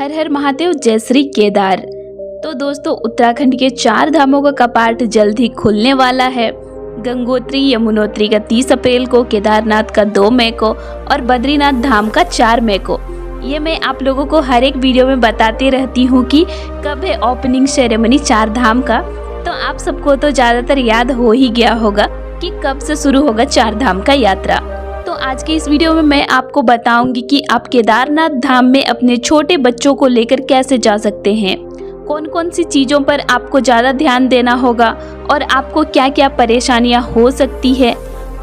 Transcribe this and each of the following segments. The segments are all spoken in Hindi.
हर हर महादेव, जय श्री केदार। तो दोस्तों, उत्तराखंड के 4 धामों का कपाट जल्द ही खुलने वाला है। गंगोत्री यमुनोत्री का 30 अप्रैल को, केदारनाथ का 2 मई को और बद्रीनाथ धाम का 4 मई को। ये मैं आप लोगों को हर एक वीडियो में बताती रहती हूँ कि कब है ओपनिंग सेरेमनी 4 धाम का। तो आप सबको तो ज़्यादातर याद हो ही गया होगा कि कब से शुरू होगा 4 धाम का यात्रा। तो आज के इस वीडियो में मैं आपको बताऊंगी कि आप केदारनाथ धाम में अपने छोटे बच्चों को लेकर कैसे जा सकते हैं, कौन कौन सी चीज़ों पर आपको ज़्यादा ध्यान देना होगा और आपको क्या क्या परेशानियां हो सकती है,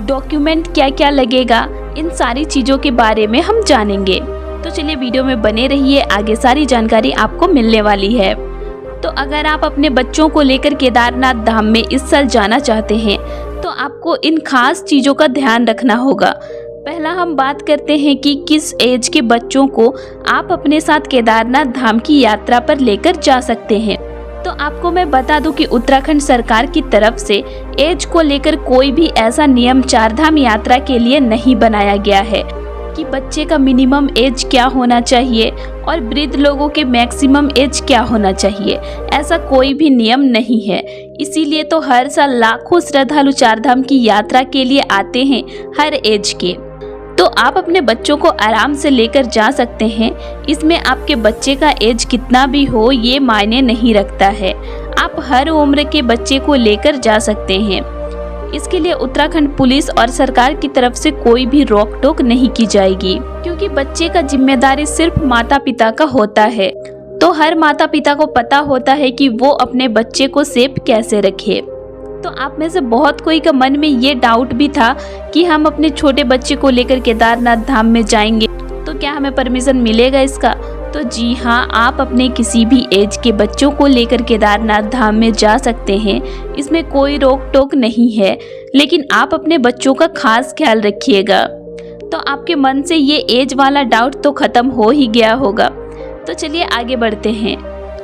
डॉक्यूमेंट क्या क्या लगेगा, इन सारी चीज़ों के बारे में हम जानेंगे। तो चलिए वीडियो में बने रहिए, आगे सारी जानकारी आपको मिलने वाली है। तो अगर आप अपने बच्चों को लेकर केदारनाथ धाम में इस साल जाना चाहते हैं तो आपको इन खास चीज़ों का ध्यान रखना होगा। पहला हम बात करते हैं कि किस एज के बच्चों को आप अपने साथ केदारनाथ धाम की यात्रा पर लेकर जा सकते हैं। तो आपको मैं बता दूं कि उत्तराखंड सरकार की तरफ से एज को लेकर कोई भी ऐसा नियम 4 धाम यात्रा के लिए नहीं बनाया गया है कि बच्चे का मिनिमम एज क्या होना चाहिए और वृद्ध लोगों के मैक्सिमम एज क्या होना चाहिए। ऐसा कोई भी नियम नहीं है। इसीलिए तो हर साल लाखों श्रद्धालु 4 धाम की यात्रा के लिए आते हैं हर एज के। तो आप अपने बच्चों को आराम से लेकर जा सकते हैं। इसमें आपके बच्चे का एज कितना भी हो ये मायने नहीं रखता है। आप हर उम्र के बच्चे को लेकर जा सकते हैं। इसके लिए उत्तराखंड पुलिस और सरकार की तरफ से कोई भी रोक टोक नहीं की जाएगी, क्योंकि बच्चे का जिम्मेदारी सिर्फ माता पिता का होता है। तो हर माता पिता को पता होता है कि वो अपने बच्चे को सेफ कैसे रखे। तो आप में से बहुत कोई का मन में ये डाउट भी था कि हम अपने छोटे बच्चे को लेकर केदारनाथ धाम में जाएंगे तो क्या हमें परमिशन मिलेगा इसका। तो जी हाँ, आप अपने किसी भी एज के बच्चों को लेकर केदारनाथ धाम में जा सकते हैं। इसमें कोई रोक टोक नहीं है, लेकिन आप अपने बच्चों का खास ख्याल रखिएगा। तो आपके मन से ये एज वाला डाउट तो खत्म हो ही गया होगा। तो चलिए आगे बढ़ते हैं।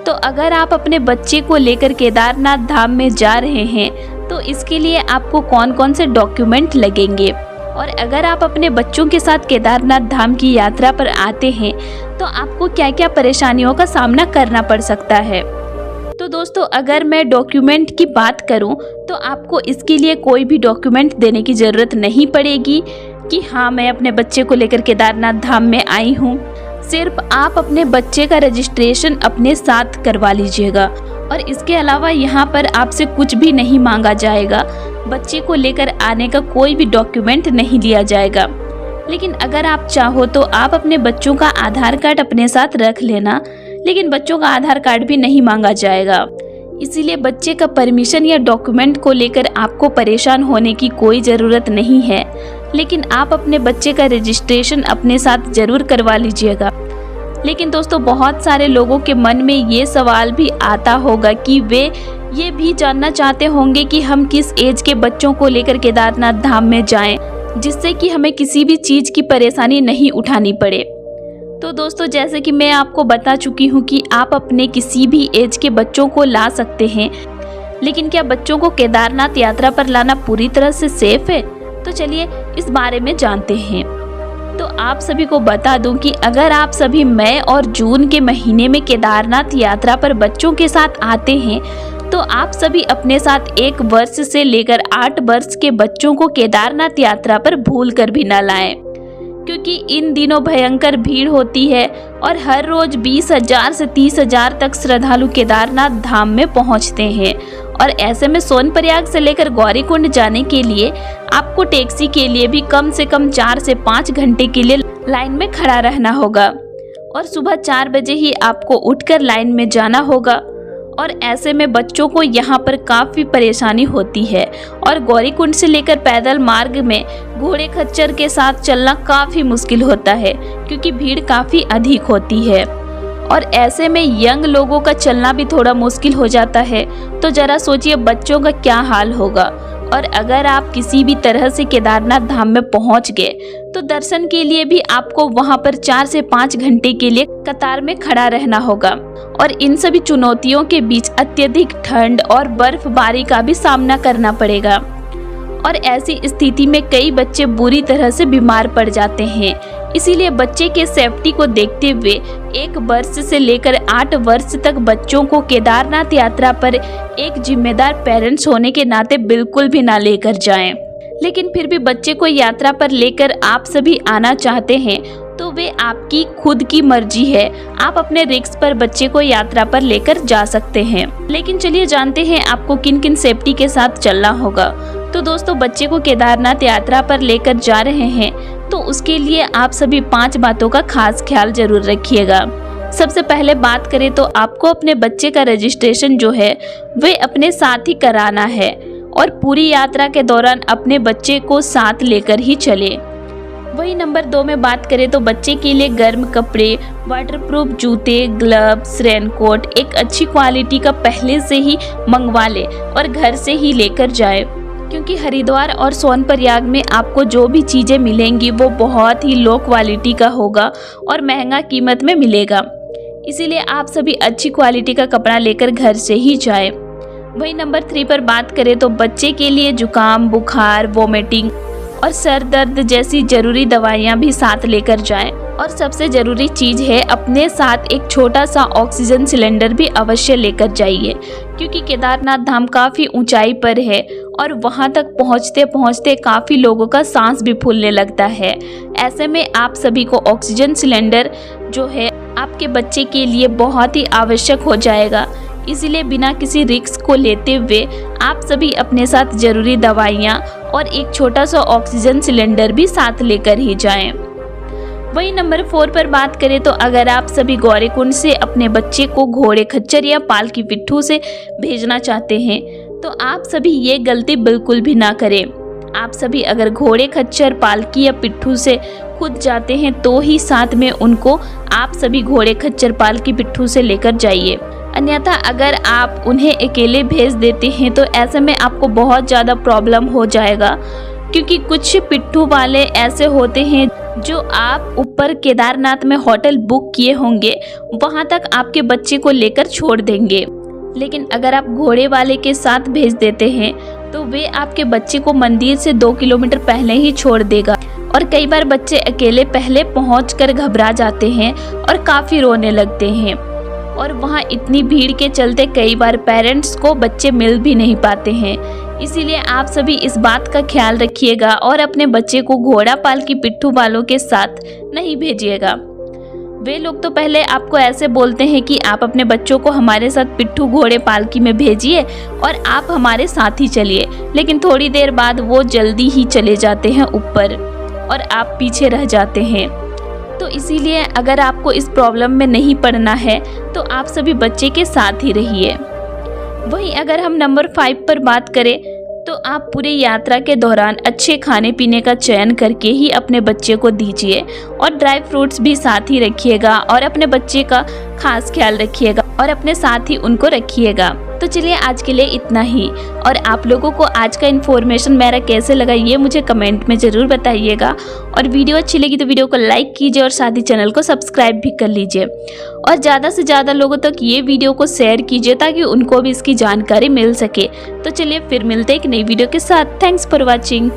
तो अगर आप अपने बच्चे को लेकर केदारनाथ धाम में जा रहे हैं तो इसके लिए आपको कौन कौन से डॉक्यूमेंट लगेंगे, और अगर आप अपने बच्चों के साथ केदारनाथ धाम की यात्रा पर आते हैं तो आपको क्या क्या परेशानियों का सामना करना पड़ सकता है। तो दोस्तों, अगर मैं डॉक्यूमेंट की बात करूं तो आपको इसके लिए कोई भी डॉक्यूमेंट देने की ज़रूरत नहीं पड़ेगी कि हाँ मैं अपने बच्चे को लेकर केदारनाथ धाम में आई हूँ। सिर्फ आप अपने बच्चे का रजिस्ट्रेशन अपने साथ करवा लीजिएगा और इसके अलावा यहाँ पर आपसे कुछ भी नहीं मांगा जाएगा। बच्चे को लेकर आने का कोई भी डॉक्यूमेंट नहीं लिया जाएगा। लेकिन अगर आप चाहो तो आप अपने बच्चों का आधार कार्ड अपने साथ रख लेना, लेकिन बच्चों का आधार कार्ड भी नहीं मांगा जाएगा। इसीलिए बच्चे का परमिशन या डॉक्यूमेंट को लेकर आपको परेशान होने की कोई ज़रूरत नहीं है। लेकिन आप अपने बच्चे का रजिस्ट्रेशन अपने साथ ज़रूर करवा लीजिएगा। लेकिन दोस्तों, बहुत सारे लोगों के मन में ये सवाल भी आता होगा कि वे ये भी जानना चाहते होंगे कि हम किस एज के बच्चों को लेकर केदारनाथ धाम में जाएं, जिससे कि हमें किसी भी चीज़ की परेशानी नहीं उठानी पड़े। तो दोस्तों, जैसे कि मैं आपको बता चुकी हूँ कि आप अपने किसी भी एज के बच्चों को ला सकते हैं। लेकिन क्या बच्चों को केदारनाथ यात्रा पर लाना पूरी तरह से सेफ है? तो चलिए इस बारे में जानते हैं। तो आप सभी को बता दूं कि अगर आप सभी मई और जून के महीने में केदारनाथ यात्रा पर बच्चों के साथ आते हैं तो आप सभी अपने साथ 1 वर्ष से लेकर 8 वर्ष के बच्चों को केदारनाथ यात्रा पर भूल कर भी न लाएं, क्योंकि इन दिनों भयंकर भीड़ होती है और हर रोज 20,000 से 30,000 तक श्रद्धालु केदारनाथ धाम में पहुंचते हैं। और ऐसे में सोनप्रयाग से लेकर गौरीकुंड जाने के लिए आपको टैक्सी के लिए भी कम से कम 4 से 5 घंटे के लिए लाइन में खड़ा रहना होगा और सुबह 4 बजे ही आपको उठकर लाइन में जाना होगा। और ऐसे में बच्चों को यहाँ पर काफ़ी परेशानी होती है और गौरीकुंड से लेकर पैदल मार्ग में घोड़े खच्चर के साथ चलना काफ़ी मुश्किल होता है, क्योंकि भीड़ काफ़ी अधिक होती है और ऐसे में यंग लोगों का चलना भी थोड़ा मुश्किल हो जाता है। तो ज़रा सोचिए बच्चों का क्या हाल होगा। और अगर आप किसी भी तरह से केदारनाथ धाम में पहुंच गए तो दर्शन के लिए भी आपको वहां पर 4 से 5 घंटे के लिए कतार में खड़ा रहना होगा। और इन सभी चुनौतियों के बीच अत्यधिक ठंड और बर्फबारी का भी सामना करना पड़ेगा। और ऐसी स्थिति में कई बच्चे बुरी तरह से बीमार पड़ जाते हैं। इसीलिए बच्चे के सेफ्टी को देखते हुए 1 वर्ष से लेकर 8 वर्ष तक बच्चों को केदारनाथ यात्रा पर एक जिम्मेदार पेरेंट्स होने के नाते बिल्कुल भी ना लेकर जाएं। लेकिन फिर भी बच्चे को यात्रा पर लेकर आप सभी आना चाहते हैं तो वे आपकी खुद की मर्जी है। आप अपने रिस्क पर बच्चे को यात्रा पर लेकर जा सकते हैं। लेकिन चलिए जानते हैं आपको किन किन सेफ्टी के साथ चलना होगा। तो दोस्तों, बच्चे को केदारनाथ यात्रा पर लेकर जा रहे हैं तो उसके लिए आप सभी 5 बातों का खास ख्याल जरूर रखिएगा। सबसे पहले बात करें तो आपको अपने बच्चे का रजिस्ट्रेशन जो है वे अपने साथ ही कराना है और पूरी यात्रा के दौरान अपने बच्चे को साथ लेकर ही चले। वही नंबर 2 में बात करें तो बच्चे के लिए गर्म कपड़े, वाटरप्रूफ जूते, ग्लव्स, रेनकोट एक अच्छी क्वालिटी का पहले से ही मंगवा ले और घर से ही लेकर जाए, क्योंकि हरिद्वार और सोनप्रयाग में आपको जो भी चीज़ें मिलेंगी वो बहुत ही लो क्वालिटी का होगा और महंगा कीमत में मिलेगा। इसीलिए आप सभी अच्छी क्वालिटी का कपड़ा लेकर घर से ही जाए। वही नंबर 3 पर बात करें तो बच्चे के लिए जुकाम, बुखार, वोमिटिंग और सर दर्द जैसी जरूरी दवाइयाँ भी साथ लेकर जाएं। और सबसे ज़रूरी चीज़ है अपने साथ एक छोटा सा ऑक्सीजन सिलेंडर भी अवश्य लेकर जाइए, क्योंकि केदारनाथ धाम काफ़ी ऊंचाई पर है और वहां तक पहुंचते पहुंचते काफ़ी लोगों का सांस भी फूलने लगता है। ऐसे में आप सभी को ऑक्सीजन सिलेंडर जो है आपके बच्चे के लिए बहुत ही आवश्यक हो जाएगा। इसीलिए बिना किसी रिस्क को लेते हुए आप सभी अपने साथ ज़रूरी दवाइयाँ और एक छोटा सा ऑक्सीजन सिलेंडर भी साथ लेकर ही जाएं। वही नंबर 4 पर बात करें तो अगर आप सभी गौरीकुंड से अपने बच्चे को घोड़े, खच्चर या पालकी पिट्ठू से भेजना चाहते हैं तो आप सभी ये गलती बिल्कुल भी ना करें। आप सभी अगर घोड़े, खच्चर, पालकी या पिट्ठू से खुद जाते हैं तो ही साथ में उनको आप सभी घोड़े, खच्चर, पालकी, पिट्ठू से लेकर जाइए। अन्यथा अगर आप उन्हें अकेले भेज देते हैं तो ऐसे में आपको बहुत ज़्यादा प्रॉब्लम हो जाएगा, क्योंकि कुछ पिट्ठू वाले ऐसे होते हैं जो आप ऊपर केदारनाथ में होटल बुक किए होंगे वहां तक आपके बच्चे को लेकर छोड़ देंगे। लेकिन अगर आप घोड़े वाले के साथ भेज देते हैं तो वे आपके बच्चे को मंदिर से 2 किलोमीटर पहले ही छोड़ देगा। और कई बार बच्चे अकेले पहले पहुंचकर घबरा जाते हैं और काफ़ी रोने लगते हैं और वहाँ इतनी भीड़ के चलते कई बार पेरेंट्स को बच्चे मिल भी नहीं पाते हैं। इसीलिए आप सभी इस बात का ख्याल रखिएगा और अपने बच्चे को घोड़ा, पालकी, पिट्ठू वालों के साथ नहीं भेजिएगा। वे लोग तो पहले आपको ऐसे बोलते हैं कि आप अपने बच्चों को हमारे साथ पिट्ठू, घोड़े, पालकी में भेजिए और आप हमारे साथ ही चलिए, लेकिन थोड़ी देर बाद वो जल्दी ही चले जाते हैं ऊपर और आप पीछे रह जाते हैं। तो इसीलिए अगर आपको इस प्रॉब्लम में नहीं पड़ना है तो आप सभी बच्चे के साथ ही रहिए। वहीं अगर हम नंबर 5 पर बात करें तो आप पूरी यात्रा के दौरान अच्छे खाने पीने का चयन करके ही अपने बच्चे को दीजिए और ड्राई फ्रूट्स भी साथ ही रखिएगा और अपने बच्चे का खास ख्याल रखिएगा और अपने साथ ही उनको रखिएगा। तो चलिए आज के लिए इतना ही, और आप लोगों को आज का इन्फॉर्मेशन मेरा कैसे लगा ये मुझे कमेंट में ज़रूर बताइएगा। और वीडियो अच्छी लगी तो वीडियो को लाइक कीजिए और साथ ही चैनल को सब्सक्राइब भी कर लीजिए और ज़्यादा से ज़्यादा लोगों तक ये वीडियो को शेयर कीजिए ताकि उनको भी इसकी जानकारी मिल सके। तो चलिए फिर मिलते हैं एक नई वीडियो के साथ। Thanks for watching.